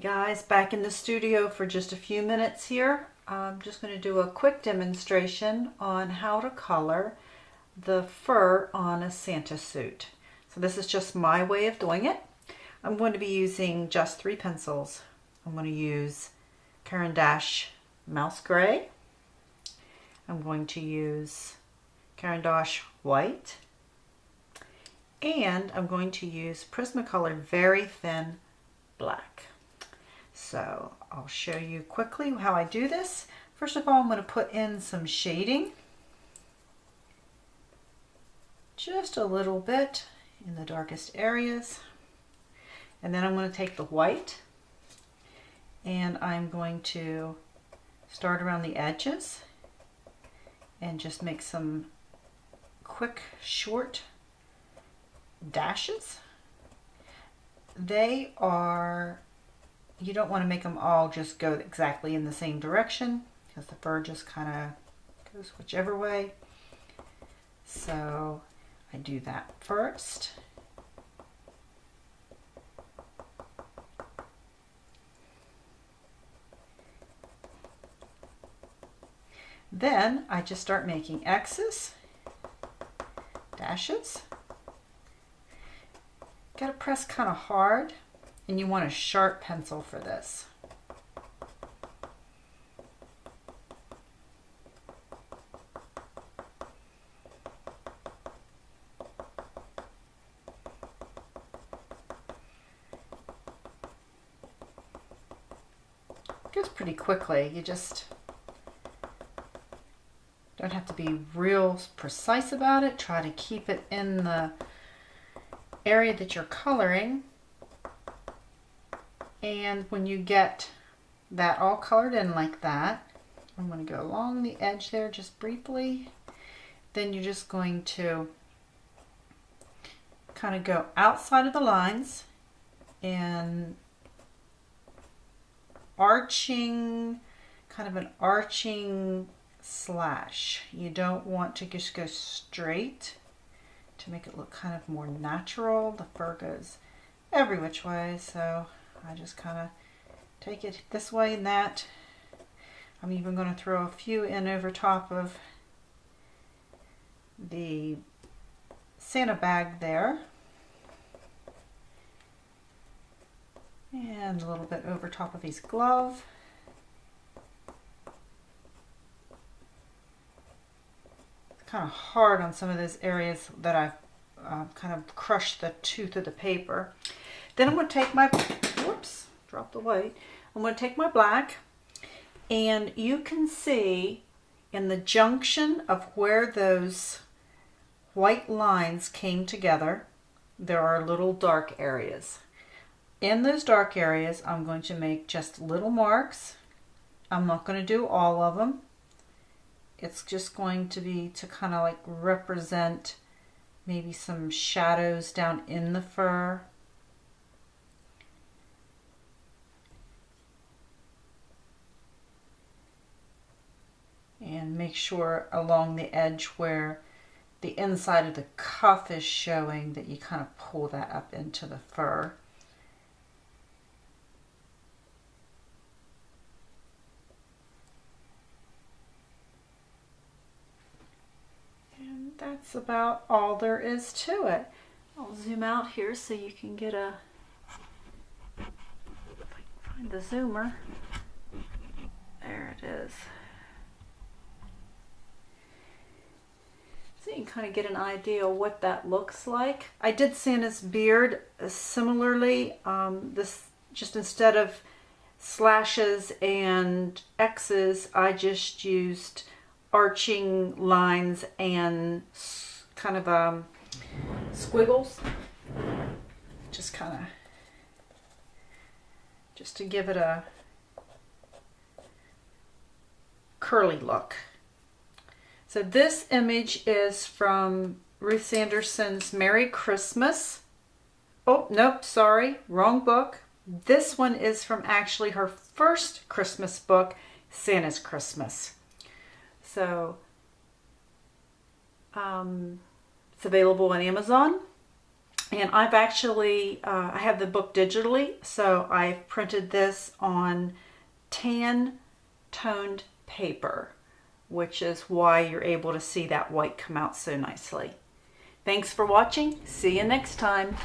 Guys, back in the studio for just a few minutes here. I'm just going to do a quick demonstration on how to color the fur on a Santa suit. So this is just my way of doing it. I'm going to be using just 3 pencils. I'm going to use Caran Mouse Gray. I'm going to use Caran White. And I'm going to use Prismacolor Verithin Black. So I'll show you quickly how I do this. First of all, I'm going to put in some shading. Just a little bit in the darkest areas. And then I'm going to take the white and I'm going to start around the edges and just make some quick, short dashes. You don't want to make them all just go exactly in the same direction because the fur just kind of goes whichever way. So I do that first. Then I just start making X's, dashes. Got to press kind of hard, and you want a sharp pencil for this. It goes pretty quickly. You just don't have to be real precise about it. Try to keep it in the area that you're coloring. And when you get that all colored in like that, I'm going to go along the edge there just briefly. Then you're just going to kind of go outside of the lines and arching, kind of an arching slash. You don't want to just go straight to make it look kind of more natural. The fur goes every which way, so I just kind of take it this way and that. I'm even going to throw a few in over top of the Santa bag there. And a little bit over top of his glove. It's kind of hard on some of those areas that I've kind of crushed the tooth of the paper. Then I'm going to take my, whoops, dropped the white. I'm going to take my black, and you can see in the junction of where those white lines came together, there are little dark areas. In those dark areas, I'm going to make just little marks. I'm not going to do all of them. It's just going to be to kind of like represent maybe some shadows down in the fur. And make sure along the edge where the inside of the cuff is showing that you kind of pull that up into the fur. And that's about all there is to it. I'll zoom out here so you can get a, if I can find the zoomer. There it is. So you can kind of get an idea of what that looks like. I did Santa's beard similarly. This just instead of slashes and X's, I just used arching lines and kind of squiggles. Just kind of, just to give it a curly look. So this image is from Ruth Sanderson's Merry Christmas. Oh, nope, sorry, wrong book. This one is from actually her first Christmas book, Santa's Christmas. So it's available on Amazon. And I've actually, I have the book digitally, so I've printed this on tan toned paper, which is why you're able to see that white come out so nicely. Thanks for watching. See you next time.